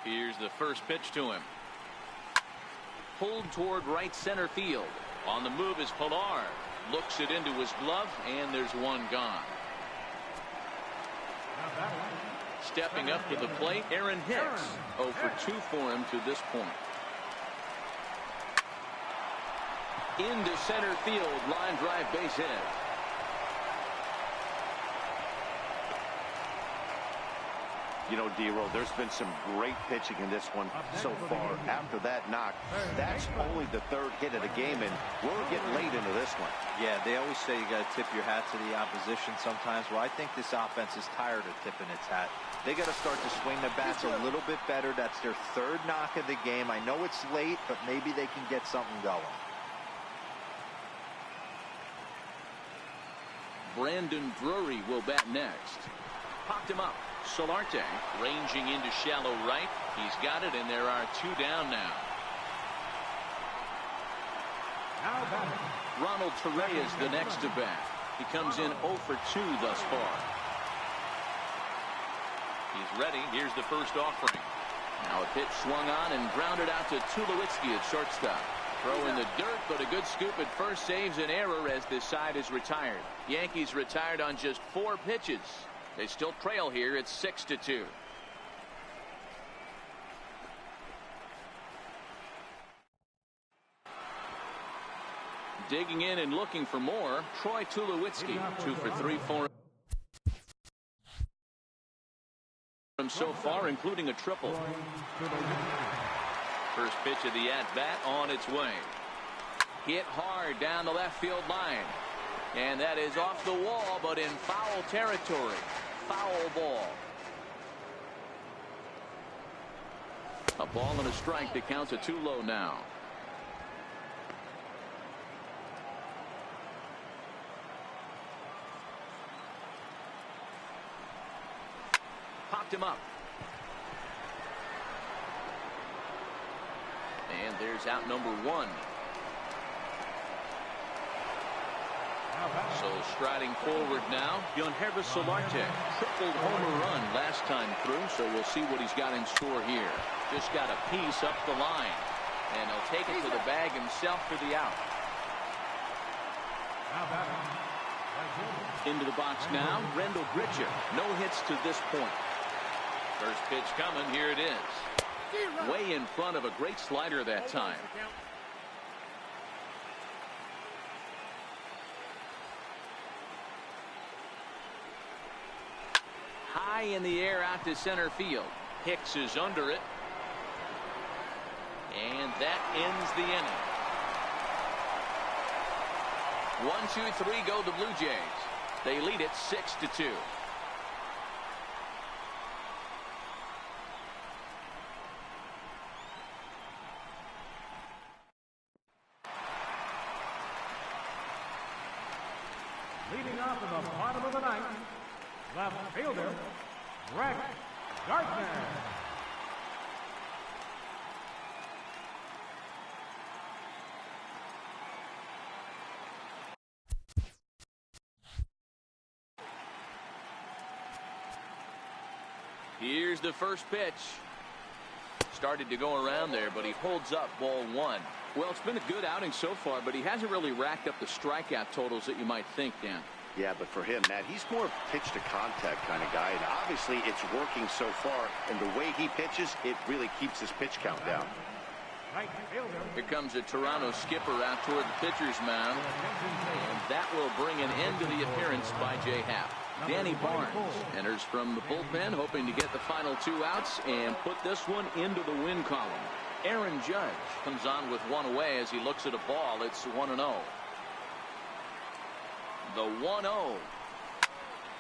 Here's the first pitch to him. Pulled toward right center field. On the move is Pilar. Looks it into his glove, and there's one gone. Stepping up to the plate, Aaron Hicks. 0 for 2 for him to this point. Into center field, line drive, base hit. You know, D-Roll, there's been some great pitching in this one so far. After that knock, that's only the third hit of the game, and we're getting late into this one. Yeah, they always say you got to tip your hat to the opposition sometimes. Well, I think this offense is tired of tipping its hat. They got to start to swing the bats a little bit better. That's their third knock of the game. I know it's late, but maybe they can get something going. Brandon Drury will bat next. Popped him up. Solarte ranging into shallow right. He's got it, and there are 2 down now. Ronald Torrey is the next to bat. He comes in 0 for 2 thus far. He's ready. Here's the first offering. Now a pitch swung on and grounded out to Tulowitzki at shortstop. Throw in the dirt, but a good scoop at first saves an error as this side is retired. Yankees retired on just 4 pitches. They still trail here. It's 6-2. Digging in and looking for more, Troy Tulowitzki. 2 for 3 for him so far, including a triple. First pitch of the at-bat on its way. Hit hard down the left field line. And that is off the wall, but in foul territory. Foul ball. A ball and a strike that counts at 2 low now. Popped him up. And there's out number 1. So striding forward now, Yangervis Solarte. Tripled homer run last time through, so we'll see what he's got in store here. Just got a piece up the line, and he'll take it to the bag himself for the out. Into the box now, Rendell Gritcher. No hits to this point. First pitch coming, here it is. Way in front of a great slider that time. High in the air out to center field. Hicks is under it. And that ends the inning. 1-2-3 go the Blue Jays. They lead it 6-2. Leading off in the bottom of the ninth, left fielder, Brett Gardner. Here's the first pitch. Started to go around there, but he holds up ball 1. Well, it's been a good outing so far, but he hasn't really racked up the strikeout totals that you might think, Dan. Yeah, but for him, Matt, he's more of a pitch to contact kind of guy, and obviously it's working so far, and the way he pitches, it really keeps his pitch count down. Here comes a Toronto skipper out toward the pitcher's mound, and that will bring an end to the appearance by Jay Happ. Danny Barnes enters from the bullpen, hoping to get the final 2 outs and put this one into the win column. Aaron Judge comes on with 1 away as he looks at a ball. It's 1-0. The 1-0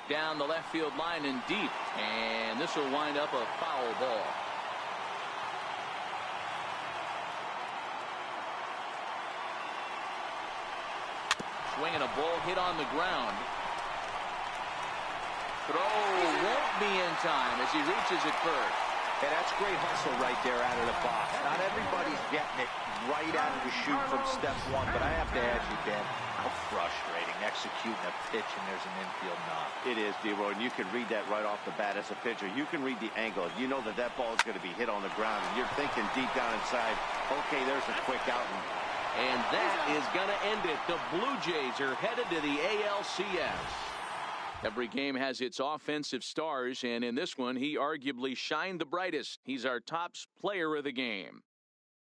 down the left field line and deep, and this will wind up a foul ball. Swinging a ball hit on the ground. Throw won't be in time as he reaches it first. Hey, that's great hustle right there out of the box. Not everybody's getting it right out of the chute from step one, but I have to ask you, Dan, how frustrating executing a pitch and there's an infield knock. It is, D-Roy, and you can read that right off the bat as a pitcher. You can read the angle. You know that that ball is going to be hit on the ground, and you're thinking deep down inside, okay, there's a quick out. And that is going to end it. The Blue Jays are headed to the ALCS. Every game has its offensive stars, and in this one, he arguably shined the brightest. He's our top player of the game.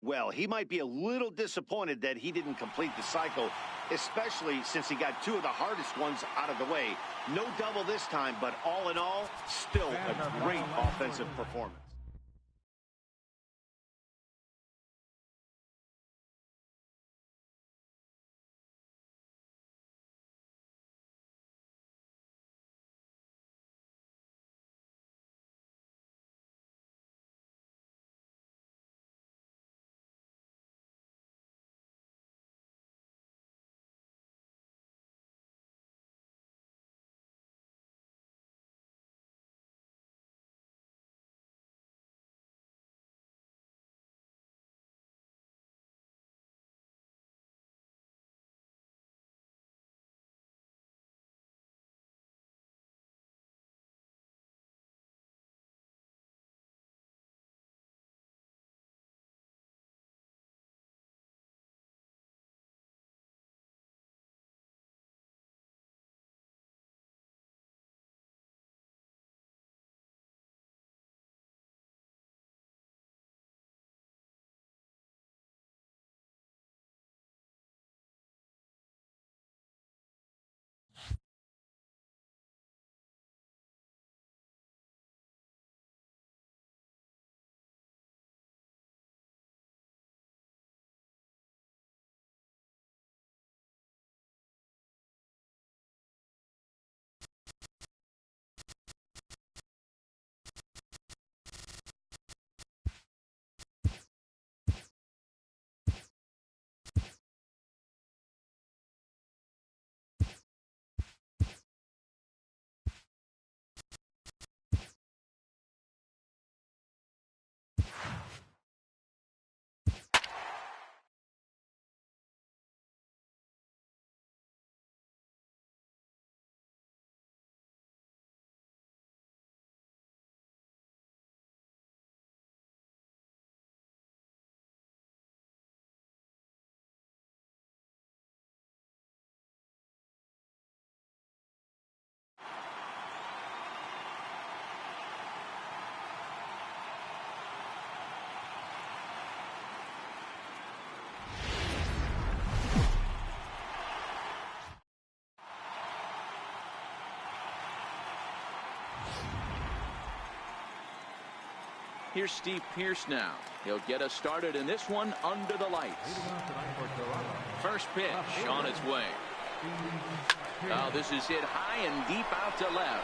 Well, he might be a little disappointed that he didn't complete the cycle, especially since he got two of the hardest ones out of the way. No double this time, but all in all, still a great offensive performance. Here's Steve Pearce now. He'll get us started in this one under the lights. First pitch on its way. Oh, this is hit high and deep out to left.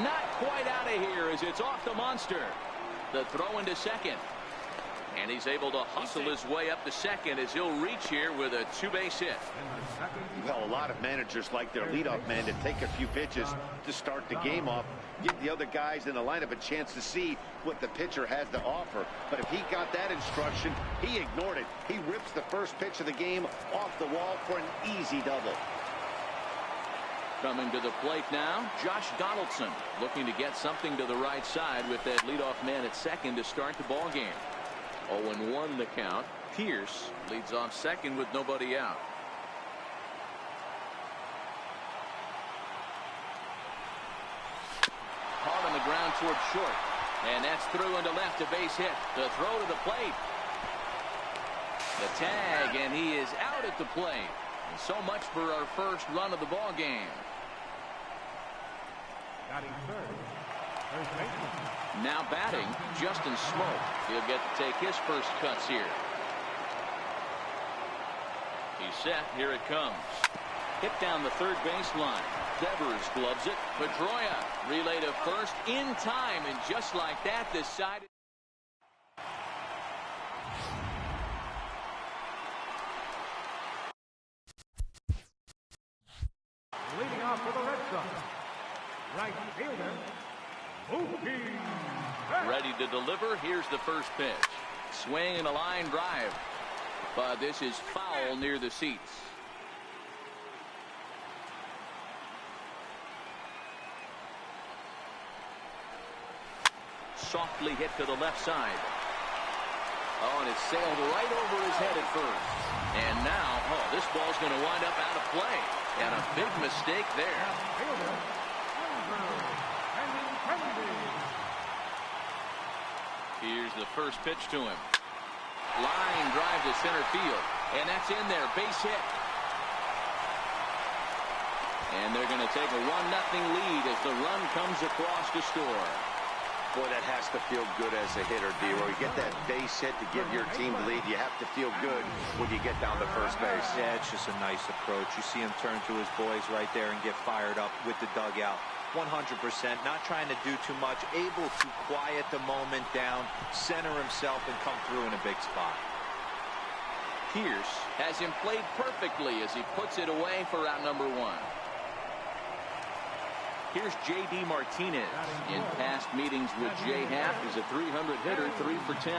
Not quite out of here as it's off the monster. The throw into second. And he's able to hustle his way up to second as he'll reach here with a two-base hit. Well, a lot of managers like their leadoff man to take a few pitches to start the game off, give the other guys in the lineup a chance to see what the pitcher has to offer. But if he got that instruction, he ignored it. He rips the first pitch of the game off the wall for an easy double. Coming to the plate now, Josh Donaldson looking to get something to the right side with that leadoff man at second to start the ball game. 0-1 the count. Pearce leads off second with nobody out. Hard on the ground towards short. And that's through into left, a base hit. The throw to the plate. The tag, and he is out at the plate. And so much for our first run of the ball game. Batting third, first baseman. Now batting, Justin Smoke. He'll get to take his first cuts here. He's set. Here it comes. Hit down the third baseline. Devers gloves it. Pedroia relay to first in time, and just like that, decided. Leading off for the Red Sox, right fielder, Mookie Ready to deliver. Here's the first pitch. Swing and a line drive. But this is foul near the seats. Softly hit to the left side. Oh, and it sailed right over his head at first. And now, this ball's going to wind up out of play. And a big mistake there. Here's the first pitch to him. Line drive to center field. And that's in there. Base hit. And they're going to take a 1-0 lead as the run comes across to score. Boy, that has to feel good as a hitter, D-Roy. You get that base hit to give your team the lead. You have to feel good when you get down to first base. Yeah, it's just a nice approach. You see him turn to his boys right there and get fired up with the dugout. 100%, not trying to do too much, able to quiet the moment down, center himself, and come through in a big spot. Pierce has him played perfectly as he puts it away for out number 1. Here's J.D. Martinez. In past meetings with J. Happ, is a 300 hitter, 3 for 10.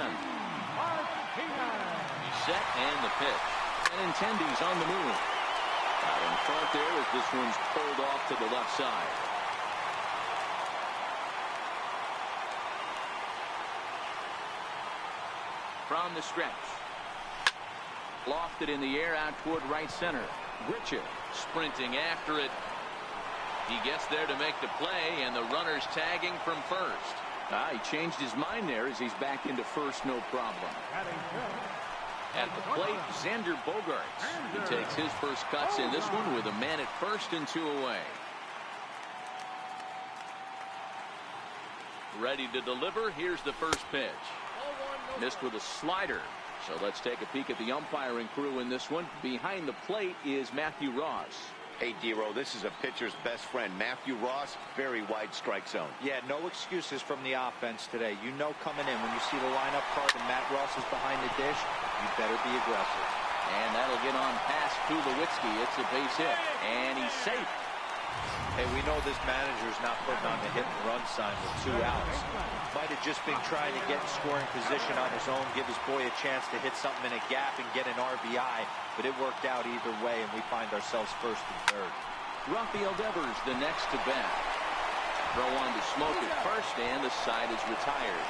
He's set and the pitch. Benintendi's on the move. Out in front there as this one's pulled off to the left side. From the stretch. Lofted in the air out toward right center. Grichuk sprinting after it. He gets there to make the play, and the runner's tagging from first. He changed his mind there as he's back into first, no problem. At the plate, Xander Bogaerts. He takes his first cuts in this one with a man at first and 2 away. Ready to deliver. Here's the first pitch. Missed with a slider. So let's take a peek at the umpiring crew in this one. Behind the plate is Matthew Ross. Hey, D-Roy, this is a pitcher's best friend. Matthew Ross, very wide strike zone. Yeah, no excuses from the offense today. You know coming in when you see the lineup card and Matt Ross is behind the dish, you better be aggressive. And that'll get on past Tulowitzki. It's a base hit. And he's safe. Hey, we know this manager's not putting on the hit and run sign with 2 outs. Might have just been trying to get in scoring position on his own, give his boy a chance to hit something in a gap and get an RBI. But it worked out either way, and we find ourselves first and third. Rafael Devers the next to bat. Throw on to Smoke at first, and the side is retired.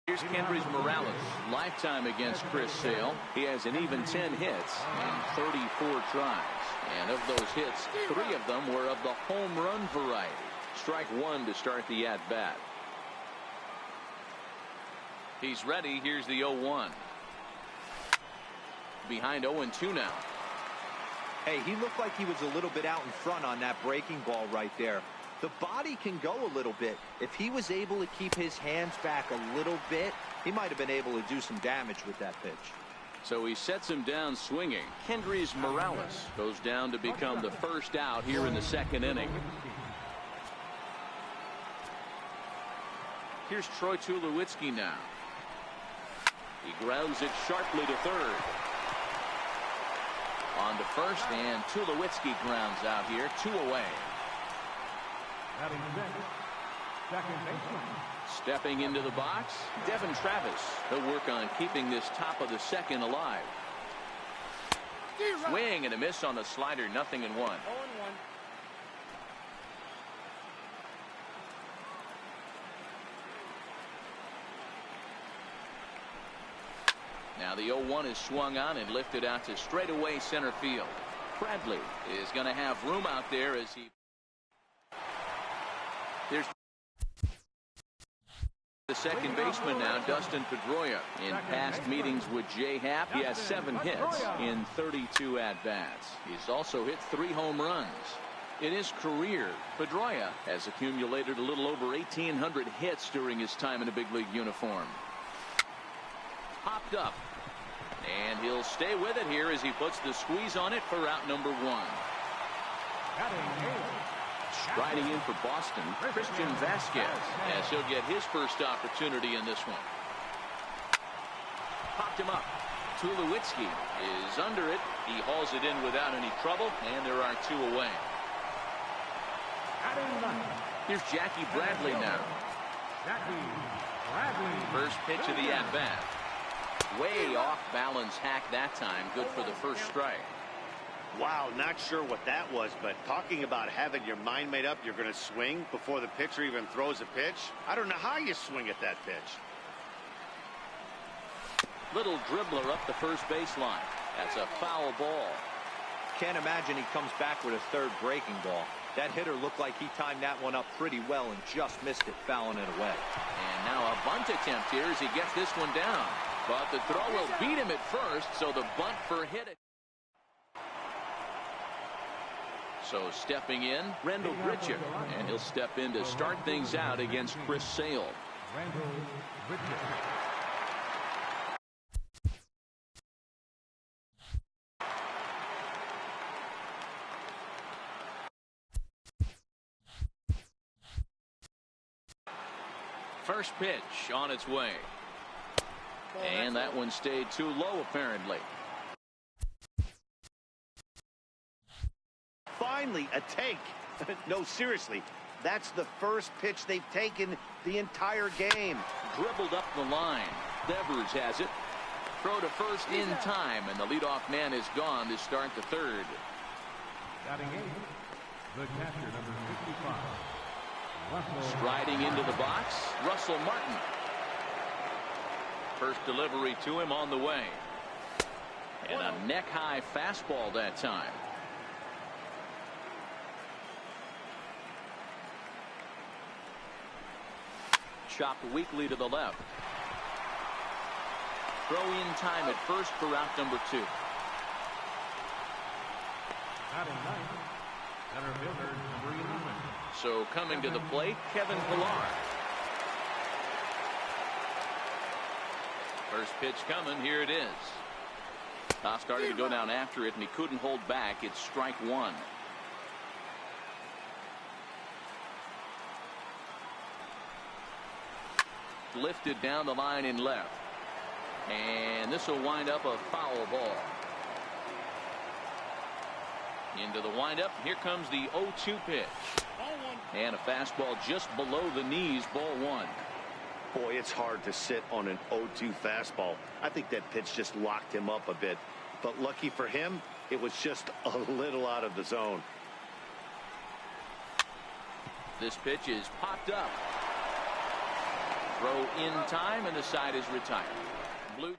Here's Kendrys Morales, lifetime against Chris Sale. He has an even 10 hits and 34 tries. And of those hits, 3 of them were of the home run variety. Strike 1 to start the at-bat. He's ready. Here's the 0-1. Behind 0-2 now. Hey, he looked like he was a little bit out in front on that breaking ball right there. The body can go a little bit. If he was able to keep his hands back a little bit, he might have been able to do some damage with that pitch. So he sets him down swinging. Kendrys Morales goes down to become the first out here in the 2nd inning. Here's Troy Tulowitzki now. He grounds it sharply to third. On to first, and Tulowitzki grounds out here, 2 away. Stepping into the box, Devin Travis. He'll work on keeping this top of the 2nd alive. Swing and a miss on the slider, 0-1. Now the 0-1 is swung on and lifted out to straightaway center field. Bradley is going to have room out there as he... There's the second baseman now, Dustin Pedroia. In past meetings with J. Happ, he has 7 hits in 32 at-bats. He's also hit 3 home runs. In his career, Pedroia has accumulated a little over 1,800 hits during his time in a big league uniform. Popped up. And he'll stay with it here as he puts the squeeze on it for out number 1. Striding in for Boston, Christian Vasquez, as he'll get his first opportunity in this one. Popped him up. Tulowitzki is under it. He hauls it in without any trouble, and there are 2 away. Batting ninth. Here's Jackie Bradley now. Jackie Bradley. First pitch of the at-bat. Way off balance hack that time. Good for the first strike. Wow, not sure what that was, but talking about having your mind made up, you're going to swing before the pitcher even throws a pitch. I don't know how you swing at that pitch. Little dribbler up the first baseline. That's a foul ball. Can't imagine he comes back with a third breaking ball. That hitter looked like he timed that one up pretty well and just missed it, fouling it away. And now a bunt attempt here as he gets this one down. But the throw will beat him at first, so the bunt for hit it. So stepping in, Randall Bridger, and he'll step in to start things out against Chris Sale. Randall Bridger. First pitch on its way. And that one stayed too low, apparently. Finally, a take. No, seriously, that's the first pitch they've taken the entire game. Dribbled up the line. Devers has it. Throw to first in time, and the leadoff man is gone to start the third. Batting eighth, the catcher, number 55. Striding into the box, Russell Martin. First delivery to him on the way. And a neck-high fastball that time. Chopped weakly to the left. Throw in time at first for route number 2. Batting ninth, center fielder, number 11. So coming to the plate, Kevin Pillar. First pitch coming. Here it is. Started to go down after it, and he couldn't hold back. It's strike one. Lifted down the line in left. And this will wind up a foul ball. Into the windup. Here comes the 0-2 pitch. And a fastball just below the knees, ball one. Boy, it's hard to sit on an 0-2 fastball. I think that pitch just locked him up a bit. But lucky for him, it was just a little out of the zone. This pitch is popped up. Throw in time, and the side is retired. Blue.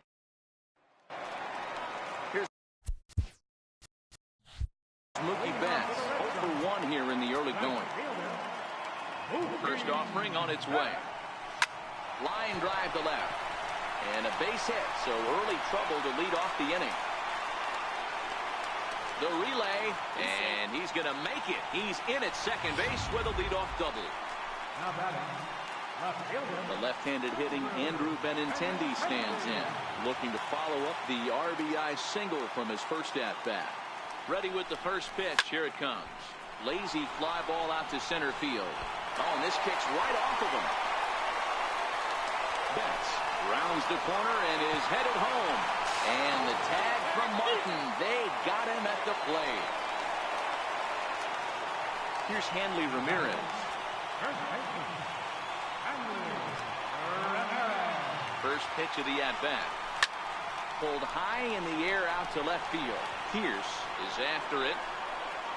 Here's Mookie Betts. 0 for 1 here in the early going. First offering on its way. Line drive to left. And a base hit, so early trouble to lead off the inning. The relay, and he's going to make it. He's in at second base with a leadoff double. Now batting, left fielder. The left-handed hitting Andrew Benintendi stands in, looking to follow up the RBI single from his first at-bat. Ready with the first pitch. Here it comes. Lazy fly ball out to center field. Oh, and this kicks right off of him. Betts rounds the corner and is headed home. And the tag from Martin. They got him at the plate. Here's Hanley Ramirez. First pitch of the at-bat. Pulled high in the air out to left field. Pierce is after it.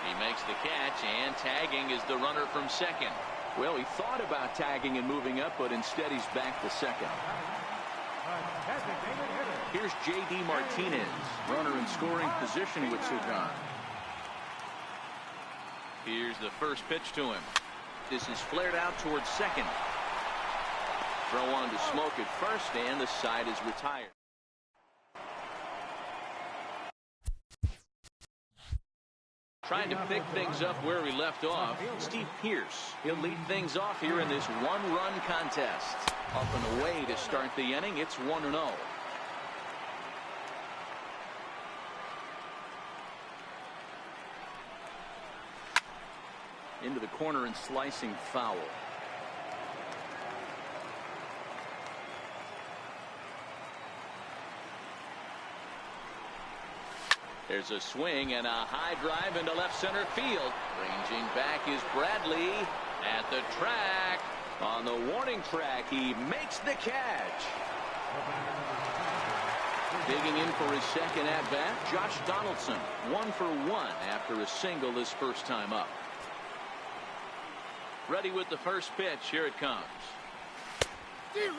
He makes the catch, and tagging is the runner from second. Well, he thought about tagging and moving up, but instead he's back to second. Here's J.D. Martinez, runner in scoring position with Sugan. Here's the first pitch to him. This is flared out towards second. Throw on to Smoke at first, and the side is retired. Trying to pick things up where we left off, Steve Pierce. He'll lead things off here in this one-run contest. Up and away to start the inning. It's 1-0. Into the corner and slicing foul. There's a swing and a high drive into left center field. Ranging back is Bradley at the track. On the warning track, he makes the catch. Digging in for his second at-bat, Josh Donaldson. 1 for 1 after a single his first time up. Ready with the first pitch. Here it comes.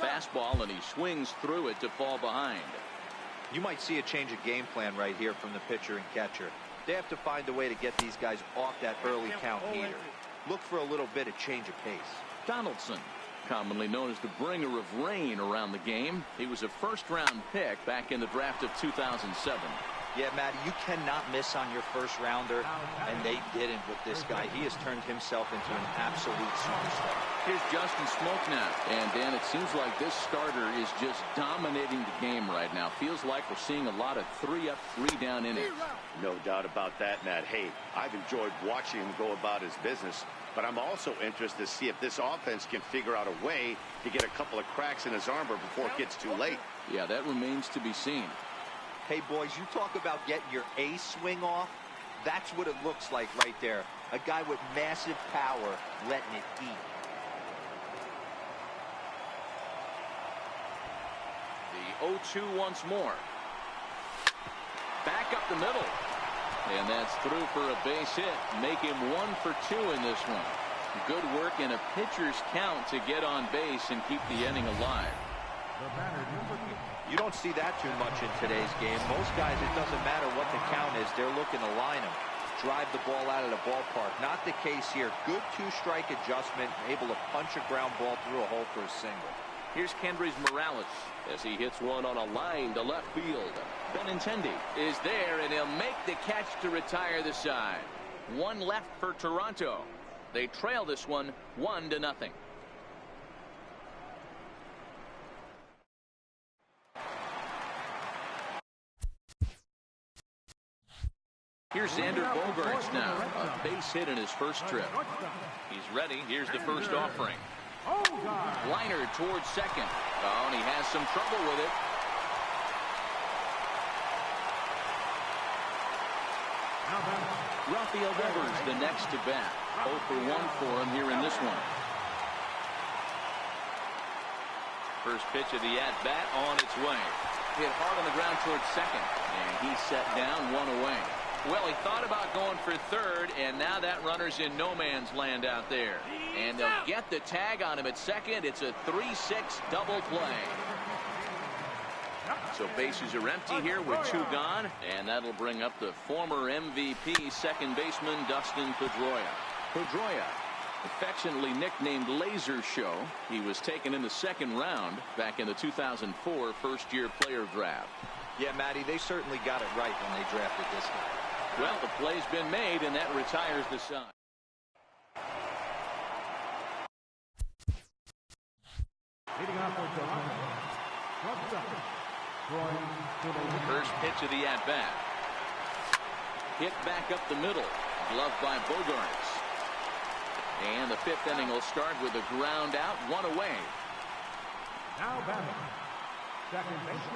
Fastball, and he swings through it to fall behind. You might see a change of game plan right here from the pitcher and catcher. They have to find a way to get these guys off that early count heater. Look for a little bit of change of pace. Donaldson, commonly known as the bringer of rain around the game. He was a first-round pick back in the draft of 2007. Yeah, Matty, you cannot miss on your first rounder, and they didn't with this guy. He has turned himself into an absolute superstar. Here's Justin Smoke now. And, Dan, it seems like this starter is just dominating the game right now. Feels like we're seeing a lot of 3-up, 3-down innings. No doubt about that, Matt. Hey, I've enjoyed watching him go about his business, but I'm also interested to see if this offense can figure out a way to get a couple of cracks in his armor before it gets too late. Yeah, that remains to be seen. Hey, boys, you talk about getting your A swing off. That's what it looks like right there. A guy with massive power letting it eat. The 0-2 once more. Back up the middle. And that's through for a base hit. Make him 1 for 2 in this one. Good work in a pitcher's count to get on base and keep the inning alive. You don't see that too much in today's game. Most guys, it doesn't matter what the count is. They're looking to line them, drive the ball out of the ballpark. Not the case here. Good 2-strike adjustment, able to punch a ground ball through a hole for a single. Here's Kendrys Morales as he hits one on a line to left field. Benintendi is there, and he'll make the catch to retire the side. 1 left for Toronto. They trail this one 1-0. Here's Xander Bogaerts now. A base hit in his first trip. He's ready. Here's the first offering. Liner towards second. Oh, and he has some trouble with it. Rafael Devers the next to bat. 0 for 1 for him here in this one. First pitch of the at-bat on its way. Hit hard on the ground towards second. And he's set down 1 away. Well, he thought about going for third, and now that runner's in no man's land out there. And they'll get the tag on him at second. It's a 3-6 double play. So bases are empty here with 2 gone, and that'll bring up the former MVP second baseman Dustin Pedroia. Pedroia, affectionately nicknamed Laser Show. He was taken in the second round back in the 2004 first-year player draft. Yeah, Matty, they certainly got it right when they drafted this guy. Well, the play's been made, and that retires the side. First pitch of the at-bat. Hit back up the middle. Gloved by Bogaerts. And the 5th inning will start with a ground out, 1 away. Now batting.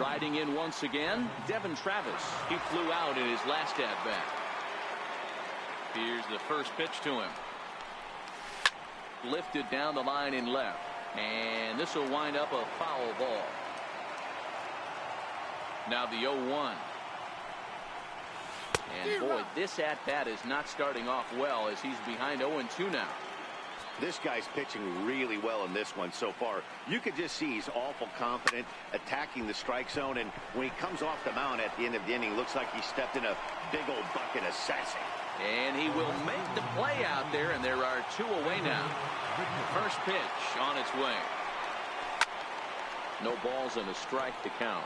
Riding in once again, Devin Travis. He flew out in his last at-bat. Here's the first pitch to him. Lifted down the line in left. And this will wind up a foul ball. Now the 0-1. And boy, this at-bat is not starting off well as he's behind 0-2 now. This guy's pitching really well in this one so far. You could just see he's awful confident, attacking the strike zone, and when he comes off the mound at the end of the inning, looks like he stepped in a big old bucket of sassy. And he will make the play out there, and there are 2 away now. First pitch on its way. No balls and a strike to count.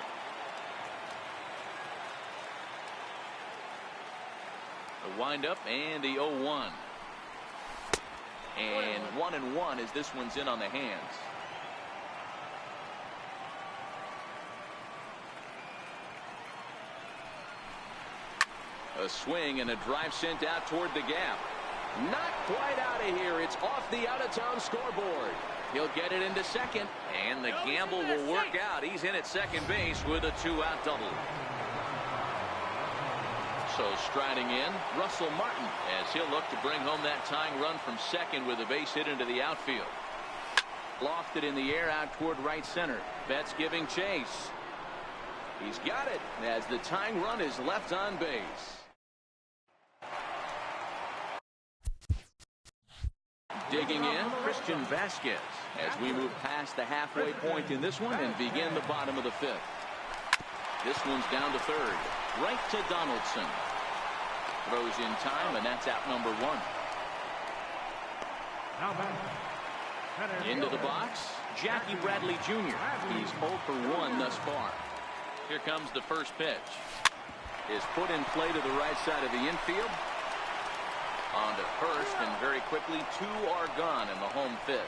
The windup and the 0-1. And 1-1 as this one's in on the hands. A swing and a drive sent out toward the gap. Not quite out of here. It's off the out-of-town scoreboard. He'll get it into second, and the gamble will work out. He's in at second base with a 2-out double. So striding in, Russell Martin, as he'll look to bring home that tying run from second with a base hit into the outfield. Lofted in the air out toward right center. Betts giving chase. He's got it as the tying run is left on base. Digging in, Christian Vasquez, as we move past the halfway point in this one and begin the bottom of the fifth. This one's down to third. Right to Donaldson. Throws in time, and that's out number one. Into the box, Jackie Bradley Jr. He's 0 for 1 thus far. Here comes the first pitch. Is put in play to the right side of the infield. On to first, and very quickly, two are gone in the home fifth.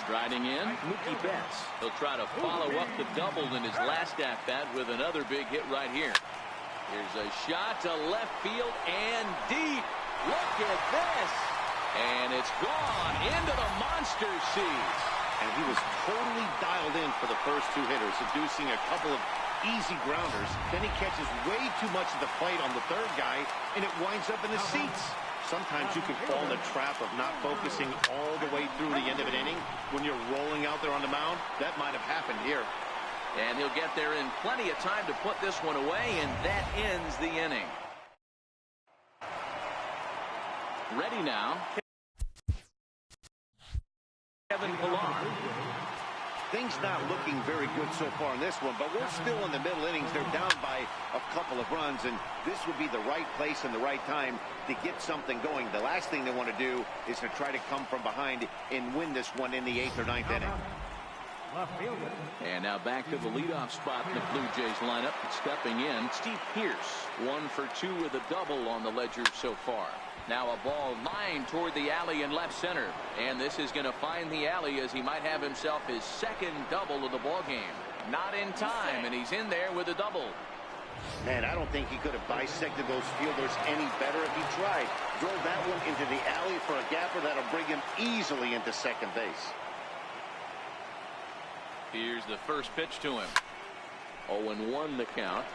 Striding in, Mookie Betts. He'll try to follow up the double in his last at-bat with another big hit right here. Here's a shot to left field and deep. Look at this. And it's gone into the monster seats. And he was totally dialed in for the first two hitters, seducing a couple of easy grounders. Then he catches way too much of the fight on the third guy, and it winds up in the seats. Sometimes you can fall in the trap of not focusing all the way through the end of an inning. When you're rolling out there on the mound, that might have happened here. And he'll get there in plenty of time to put this one away, and that ends the inning. Ready now, Kevin Pillar. Things not looking very good so far in this one, but we're still in the middle innings. They're down by a couple of runs, and this would be the right place and the right time to get something going. The last thing they want to do is to try to come from behind and win this one in the 8th or 9th inning. And now back to the leadoff spot in the Blue Jays lineup. Stepping in, Steve Pearce, 1 for 2 with a double on the ledger so far. Now a ball lined toward the alley in left center, and this is going to find the alley as he might have himself his second double of the ball game. Not in time, and he's in there with a double. Man, I don't think he could have bisected those fielders any better if he tried. Drove that one into the alley for a gapper that'll bring him easily into second base. Here's the first pitch to him. 0-1 the count.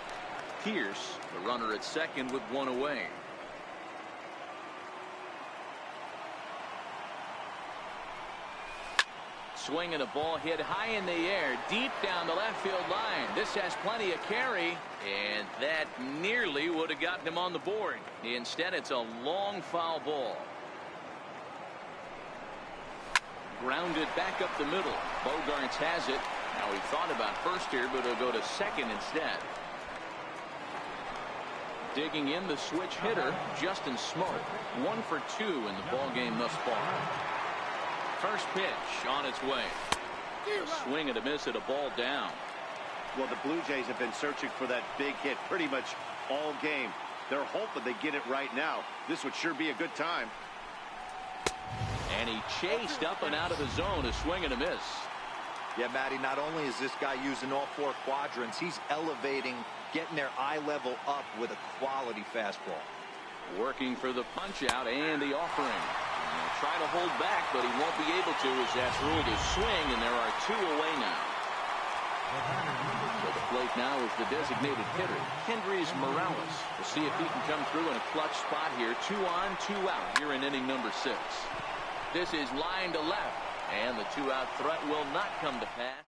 Pearce, the runner at second with one away. Swing and a ball hit high in the air, deep down the left field line. This has plenty of carry, and that nearly would have gotten him on the board. Instead, it's a long foul ball. Grounded back up the middle. Bogarts has it. Now he thought about first here, but he'll go to second instead. Digging in, the switch hitter, Justin Smoke. 1 for 2 in the ball game thus far. First pitch on its way. A swing and a miss at a ball down. Well, the Blue Jays have been searching for that big hit pretty much all game. They're hoping they get it right now. This would sure be a good time. And he chased up and out of the zone, a swing and a miss. Yeah, Matty, not only is this guy using all 4 quadrants, he's elevating, getting their eye level up with a quality fastball. Working for the punch out and the offering. Try to hold back, but he won't be able to as that's ruled a swing, and there are 2 away now. So the plate now is the designated hitter, Kendrys Morales. We'll see if he can come through in a clutch spot here. 2 on, 2 out here in inning number 6. This is line to left, and the 2-out threat will not come to pass.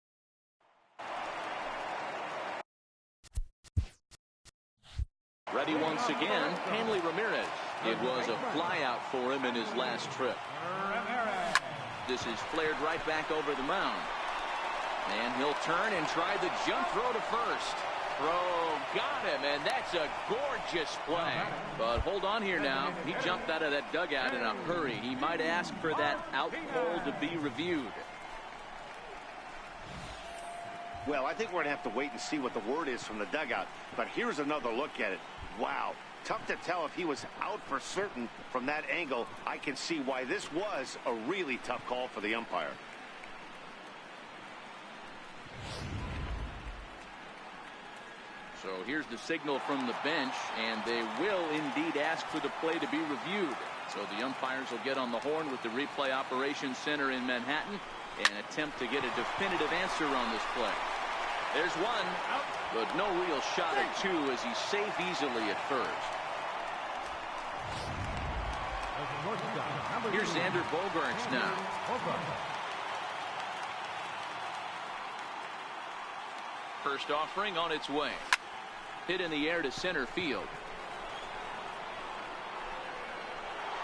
Ready once again, Hanley Ramirez. It was a flyout for him in his last trip. This is flared right back over the mound. And he'll turn and try the jump throw to first. Throw got him, and that's a gorgeous play. But hold on here now. He jumped out of that dugout in a hurry. He might ask for that out call to be reviewed. Well, I think we're going to have to wait and see what the word is from the dugout. But here's another look at it. Wow. Tough to tell if he was out for certain from that angle. I can see why this was a really tough call for the umpire. So here's the signal from the bench, and they will indeed ask for the play to be reviewed. So the umpires will get on the horn with the replay operations center in Manhattan and attempt to get a definitive answer on this play. There's one, but no real shot at two as he's safe easily at first. Here's Xander Bogaerts now. First offering on its way. Hit in the air to center field.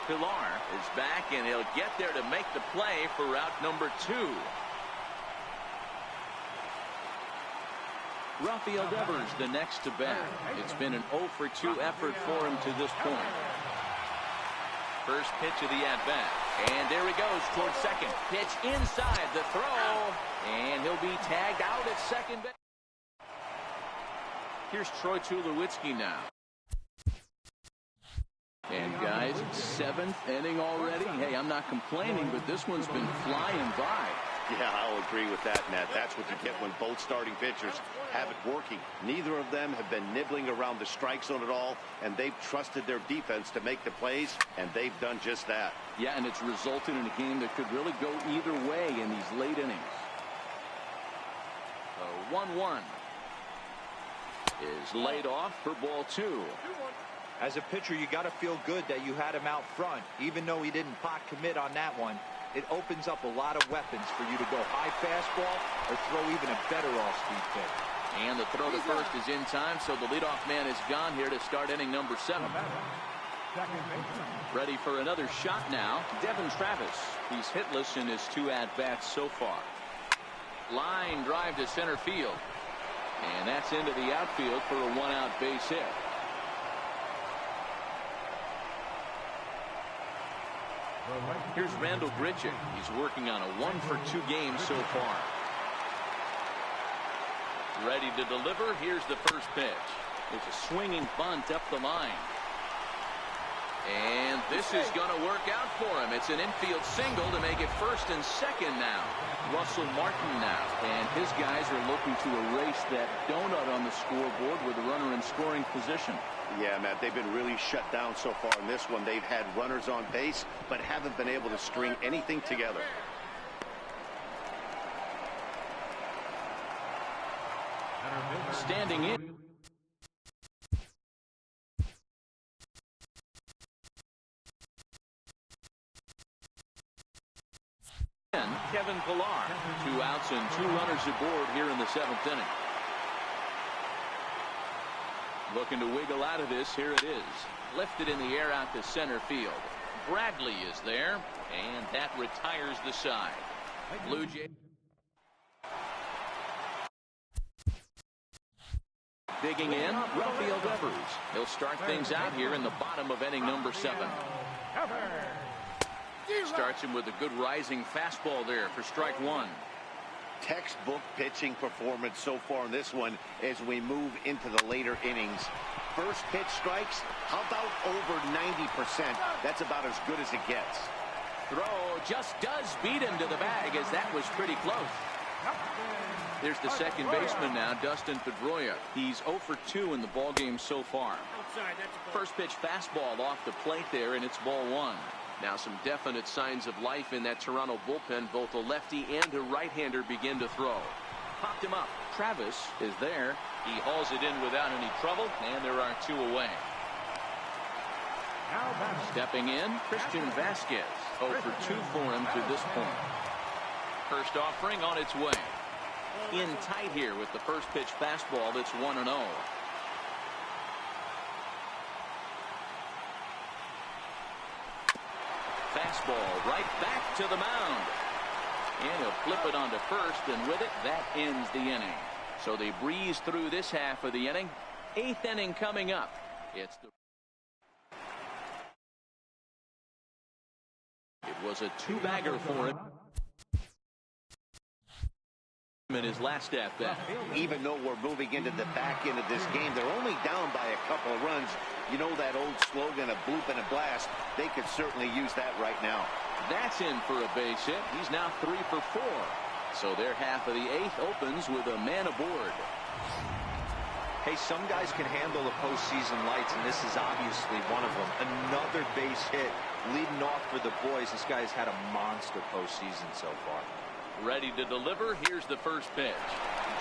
Pilar is back, and he'll get there to make the play for route number 2. Rafael Devers the next to bat. It's been an 0 for 2 effort for him to this point. First pitch of the at-bat. And there he goes towards second. Pitch inside the throw. And he'll be tagged out at second base. Here's Troy Tulowitzki now. And guys, 7th inning already. Hey, I'm not complaining, but this one's been flying by. Yeah, I'll agree with that, Nat. That's what you get when both starting pitchers have it working. Neither of them have been nibbling around the strike zone at all, and they've trusted their defense to make the plays, and they've done just that. Yeah, and it's resulted in a game that could really go either way in these late innings. The 1-1 is laid off for ball 2. As a pitcher, you got to feel good that you had him out front, even though he didn't pot commit on that one. It opens up a lot of weapons for you to go high fastball or throw even a better off-speed pitch. And the throw to first is in time, so the leadoff man is gone here to start inning number 7. Ready for another shot now, Devin Travis. He's hitless in his 2 at-bats so far. Line drive to center field. And that's into the outfield for a 1-out base hit. Here's Randall Grichuk. He's working on a 1 for 2 game so far. Ready to deliver. Here's the first pitch. It's a swinging bunt up the line. And this is going to work out for him. It's an infield single to make it first and second now. Russell Martin now. And his guys are looking to erase that donut on the scoreboard with a runner in scoring position. Yeah, Matt, they've been really shut down so far in this one. They've had runners on base, but haven't been able to string anything together. Standing in. Kevin Pilar. 2 outs and 2 runners aboard here in the 7th inning. Looking to wiggle out of this. Here it is. Lifted in the air out to center field. Bradley is there, and that retires the side. Blue Jays. Digging in, Rafael Devers. He'll start things out here in the bottom of inning number 7. Starts him with a good rising fastball there for strike 1. Textbook pitching performance so far in this one as we move into the later innings. First pitch strikes, how about over 90%? That's about as good as it gets. Throw just does beat him to the bag, as that was pretty close. There's the second baseman now, Dustin Pedroia. He's 0 for 2 in the ballgame so far. First pitch fastball off the plate there, and it's ball 1. Now some definite signs of life in that Toronto bullpen. Both a lefty and a right-hander begin to throw. Popped him up. Travis is there. He hauls it in without any trouble, and there are 2 away. Stepping in, Christian Vasquez. 0 for 2 for him to this point. First offering on its way. In tight here with the first pitch fastball. That's 1-0. Fastball right back to the mound. And he'll flip it onto first, and with it, that ends the inning. So they breeze through this half of the inning. 8th inning coming up. It was a 2-bagger for him in his last at-bat. Even though we're moving into the back end of this game, they're only down by a couple of runs. You know that old slogan, a bloop and a blast. They could certainly use that right now. That's in for a base hit. He's now 3 for 4. So their half of the 8th opens with a man aboard. Hey, some guys can handle the postseason lights, and this is obviously one of them. Another base hit leading off for the boys. This guy's had a monster postseason so far. Ready to deliver. Here's the first pitch.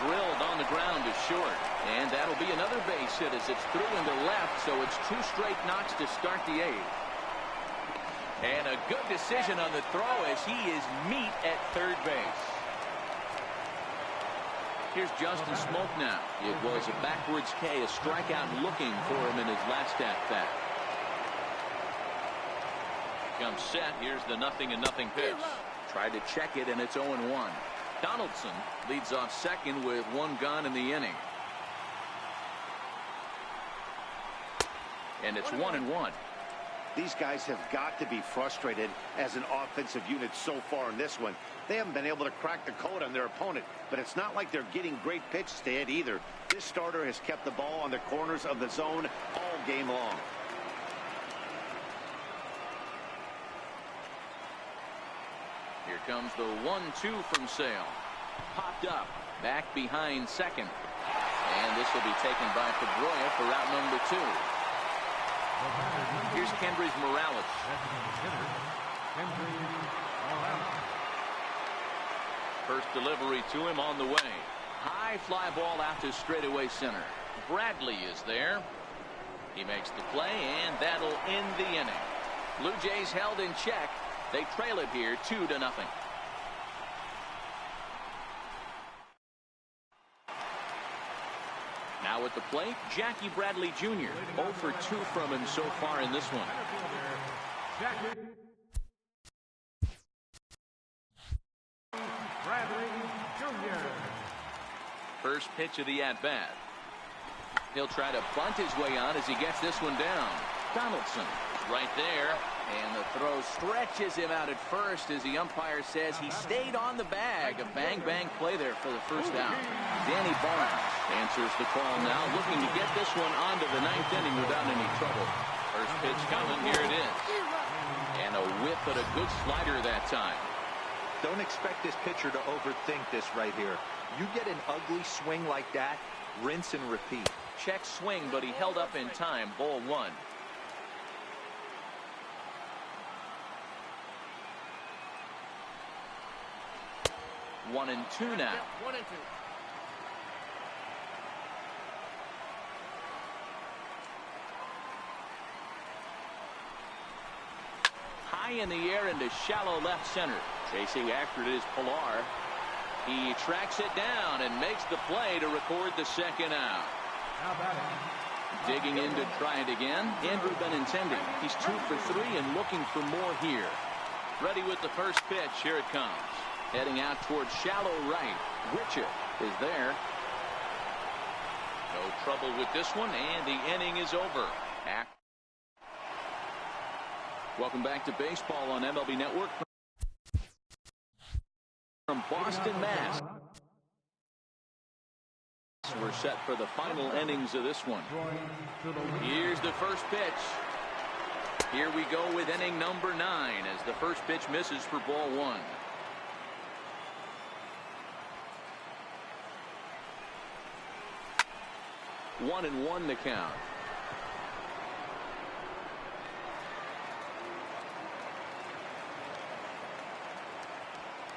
Drilled on the ground to short. And that'll be another base hit as it's through into left. So it's 2 straight knocks to start the 8th. And a good decision on the throw as he is meat at third base. Here's Justin Smoke now. It was a backwards K, a strikeout looking for him in his last at-bat. Comes set. Here's the 0-0 pitch. Tried to check it, and it's 0-1. Donaldson leads off second with 1 gone in the inning. And it's 1-1. These guys have got to be frustrated as an offensive unit so far in this one. They haven't been able to crack the code on their opponent, but it's not like they're getting great pitches to hit either. This starter has kept the ball on the corners of the zone all game long. Here comes the 1-2 from Sale. Popped up. Back behind second. And this will be taken by Pedroia for out number 2. Here's Kendrys Morales. First delivery to him on the way. High fly ball out to straightaway center. Bradley is there. He makes the play, and that'll end the inning. Blue Jays held in check. They trail it here 2-0. Now at the plate, Jackie Bradley Jr. 0 for 2 from him so far in this one. Bradley Jr. First pitch of the at-bat. He'll try to bunt his way on as he gets this one down. Donaldson right there. And the throw stretches him out at first as the umpire says he stayed on the bag. A bang-bang play there for the first out. Danny Barnes answers the call now, looking to get this one onto the 9th inning without any trouble. First pitch coming. Here it is. And a whip, but a good slider that time. Don't expect this pitcher to overthink this right here. You get an ugly swing like that, rinse and repeat. Check swing, but he held up in time. Ball 1. One and two now. 1-2. High in the air into shallow left center. Chasing after it is Pilar. He tracks it down and makes the play to record the second out. Digging in to try it again, Andrew Benintendi. He's 2 for 3 and looking for more here. Ready with the first pitch. Here it comes. Heading out towards shallow right. Richard is there. No trouble with this one, and the inning is over. Welcome back to baseball on MLB Network from Boston, Mass. We're set for the final innings of this one. Here's the first pitch. Here we go with inning number 9 as the first pitch misses for ball 1. 1-1 the count.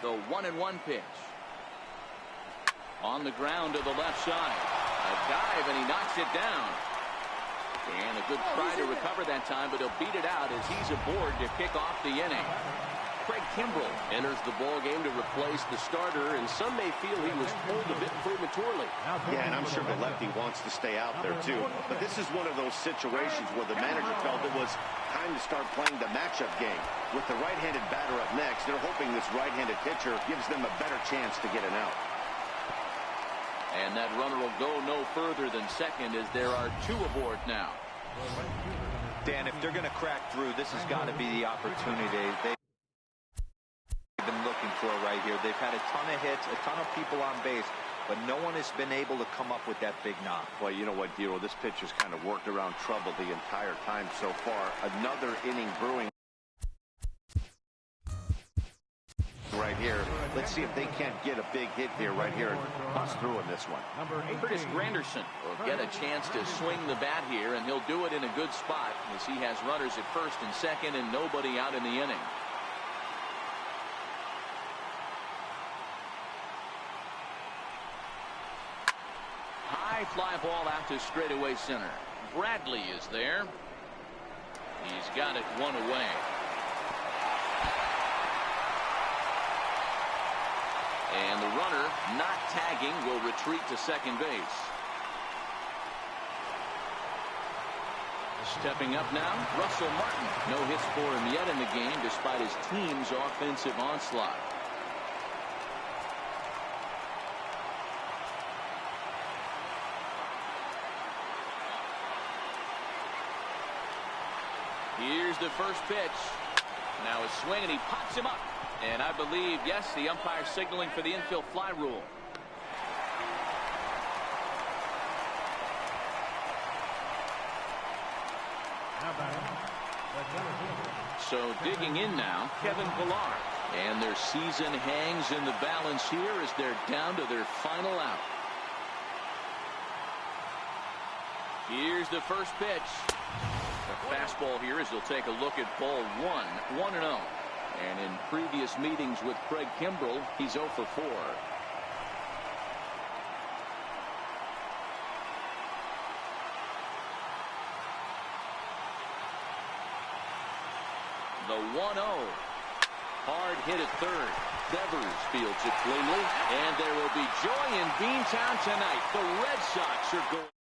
The 1-1 pitch. On the ground to the left side. A dive, and he knocks it down. And a good try to recover that time, but he'll beat it out as he's aboard to kick off the inning. Craig Kimbrell enters the ball game to replace the starter, and some may feel he was pulled a bit prematurely. Yeah, and I'm sure the lefty wants to stay out there too. But this is one of those situations where the manager felt it was time to start playing the matchup game. With the right-handed batter up next, they're hoping this right-handed pitcher gives them a better chance to get an out. And that runner will go no further than second as there are 2 aboard now. Dan, if they're going to crack through, this has got to be the opportunity they've been looking for right here. They've had a ton of hits, a ton of people on base, but no one has been able to come up with that big knock. Well, you know what, Dero, this pitcher's kind of worked around trouble the entire time so far. Another inning brewing right here. Let's see if they can't get a big hit here right here and bust through in this one. Curtis Granderson will get a chance to swing the bat here, and he'll do it in a good spot as he has runners at first and second and nobody out in the inning. High fly ball out to straightaway center. Bradley is there. He's got it one away. And the runner, not tagging, will retreat to second base. Stepping up now, Russell Martin. No hits for him yet in the game despite his team's offensive onslaught. Here's the first pitch. Now a swing, and he pops him up. And I believe, yes, the umpire signaling for the infield fly rule. So digging in now, Kevin Pillar. And their season hangs in the balance here as they're down to their final out. Here's the first pitch. A fastball here as he'll take a look at ball 1-0. And in previous meetings with Craig Kimbrell, he's 0 for 4. The 1-0. Hard hit at third. Devers fields it cleanly. And there will be joy in Beantown tonight. The Red Sox are going.